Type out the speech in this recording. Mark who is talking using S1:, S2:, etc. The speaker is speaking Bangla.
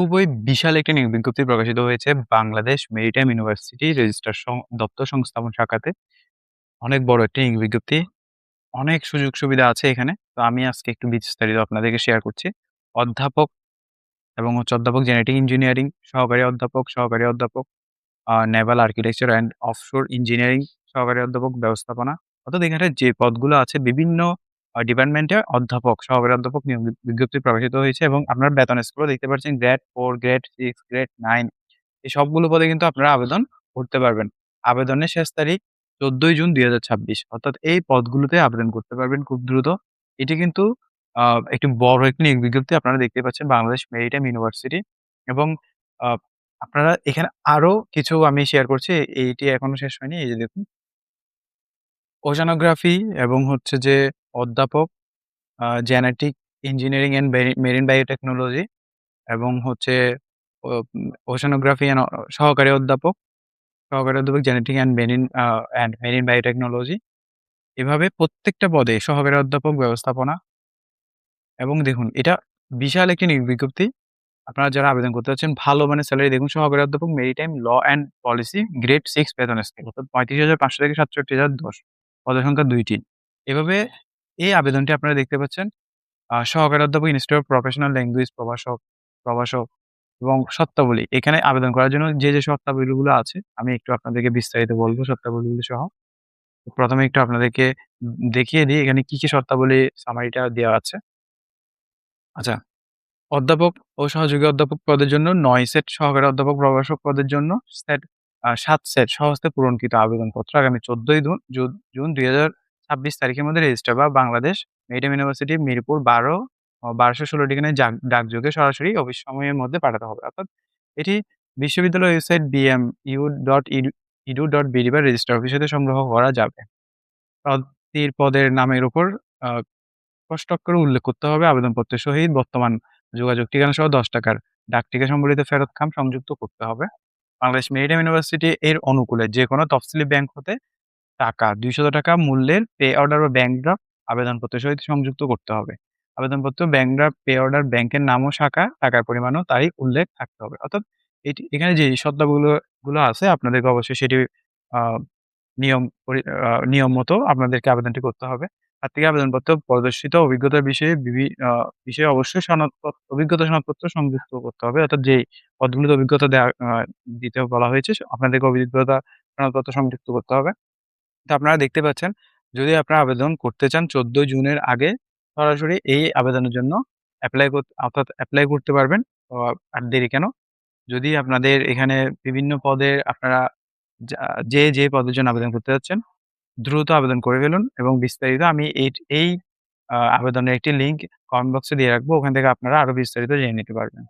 S1: খুবই বিশাল একটি নিয়োগ বিজ্ঞপ্তি প্রকাশিত হয়েছে বাংলাদেশ মেরিটাইম ইউনিভার্সিটি রেজিস্ট্রার দপ্তর সংস্থাপন শাখাতে। অনেক বড় একটি নিয়োগ বিজ্ঞপ্তি। অনেক সুযোগ সুবিধা আছে এখানে। তো আমি আজকে একটু বিস্তারিত আপনাদেরকে শেয়ার করছি। অধ্যাপক অধ্যাপক জেনেটিক ইঞ্জিনিয়ারিং, সহকারী অধ্যাপক Naval architecture and offshore engineering, সহকারী অধ্যাপক ব্যবস্থাপনা। অর্থাৎ এখানে যে পদগুলো আছে বিভিন্ন ডিপার্টমেন্টে অধ্যাপক, সহকারী অধ্যাপক নিয়োগ বিজ্ঞপ্তি প্রকাশিত হয়েছে এবং আপনার বেতন স্কেলও দেখতে পাচ্ছেন গ্রেড 4, গ্রেড 6, গ্রেড 9 এই সবগুলো পদে কিন্তু আপনারা আবেদন করতে পারবেন। আবেদনের শেষ তারিখ ১৪ জুন ২০২৬ অর্থাৎ এই পদগুলোতে আবেদন করতে পারবেন খুব দ্রুত। এটি কিন্তু আ একটি বড় একটি নিয়োগ বিজ্ঞপ্তি আপনারা দেখতে পাচ্ছেন বাংলাদেশ মেরিটাইম ইউনিভার্সিটি এবং আ আপনারা এখানে আরো কিছু আমি শেয়ার করছি। এইটি এখনো শেষ হয়নি। এই যে দেখুন, ওশানোগ্রাফি এবং হচ্ছে যে অধ্যাপক genetic engineering and marine biotechnology এবং হচ্ছে ওশানোগ্রাফি সহকারী অধ্যাপক জেনেটিক অ্যান্ড মেরিন বায়োটেকনোলজি। এভাবে প্রত্যেকটা পদে সহকারী অধ্যাপক ব্যবস্থাপনা এবং দেখুন এটা বিশাল একটি নিয়োগ বিজ্ঞপ্তি। আপনারা যারা আবেদন করতে যাচ্ছেন ভালো মানের স্যালারি দেখুন সহকারী অধ্যাপক maritime law and policy grade ৬ বেতন স্কেল অর্থাৎ ৩৫,৫০০ থেকে ৬৭,০১০ পদের সংখ্যা ২ টি। এভাবে এই আবেদনটি আপনারা দেখতে পাচ্ছেন। সহকারী অধ্যাপক ইনস্টিটিউট অফ প্রফেশনাল ল্যাঙ্গুয়েজ প্রভাষক এবং শর্তাবলী। এখানে আবেদন করার জন্য যে শর্তাবলীগুলো আছে আমি একটু আপনাদেরকে বিস্তারিত বলব শর্তাবলীগুলো সহ। প্রথমে একটু আপনাদেরকে দেখিয়ে দিই এখানে কি শর্তাবলী সামারিটা দেওয়া আছে। আচ্ছা, অধ্যাপক ও সহযোগী অধ্যাপক পদের জন্য ৯ সেট, সহকারী অধ্যাপক প্রভাষক পদের জন্য ৭ সেট স্বহস্তে পূরণকৃত আবেদনপত্র আগামী ১৪ জুন ২০২৬ তারিখের মধ্যে রেজিস্ট্রার বা বাংলাদেশ মেরিটাইম ইউনিভার্সিটি মিরপুর ১২১৬ ঠিকানায় ডাকযোগে সরাসরি অফিস সময়ের মধ্যে পাঠাতে হবে। অর্থাৎ এটি বিশ্ববিদ্যালয়ের ওয়েবসাইট bmu.edu.bd বা রেজিস্ট্রার অফিস হতে সংগ্রহ করা যাবে। প্রার্থীর পদের নামের উপর আ স্পষ্ট অক্ষরে উল্লেখ করতে হবে আবেদনপত্রের সহিত বর্তমান যোগাযোগ ঠিকানা সহ ৳১০ ডাকটিকিট সম্বলিত ফেরত খাম সংযুক্ত করতে হবে। বাংলাদেশ মেরিটাইম ইউনিভার্সিটি এর অনুকূলে যেকোনো তফসিলি ব্যাংক হতে ৳২০০ মূল্যের পে অর্ডার বা ব্যাংক ড্রাফট আবেদনপত্রের সহিত সংযুক্ত করতে হবে। আবেদনপত্র, ব্যাংক ড্রাফট, পে অর্ডার, ব্যাংকের নাম ও শাখা, টাকার পরিমাণ ও তারিখ উল্লেখ থাকতে হবে। অর্থাৎ এখানে যে শর্তাবলীগুলো আছে আপনাদেরকে অবশ্যই সেটি আ নিয়ম নিয়ম মতো আপনাদেরকে আবেদনটি করতে হবে। তার থেকে আবেদনপত্র প্রদর্শিত অভিজ্ঞতার বিষয়ে অবশ্যই অভিজ্ঞতা সনদপত্র সংযুক্ত করতে হবে। অর্থাৎ যেই পদগুলোতে অভিজ্ঞতা দিতে বলা হয়েছে আপনাদেরকে অভিজ্ঞতা সনদপত্র সংযুক্ত করতে হবে। তো আপনারা দেখতে পাচ্ছেন, যদি আপনারা আবেদন করতে চান ১৪ জুনের আগে সরাসরি এই আবেদনের জন্য এপ্লাই করতে পারবেন। আর দেরি কেন? যদি আপনাদের এখানে বিভিন্ন পদে আপনারা যা যে পদের জন্য আবেদন করতে যাচ্ছেন, দ্রুত আবেদন করে ফেলুন এবং বিস্তারিত আমি এই আবেদনের একটি লিঙ্ক কমেন্ট বক্সে দিয়ে রাখবো। ওখান থেকে আপনারা আরো বিস্তারিত জেনে নিতে পারবেন।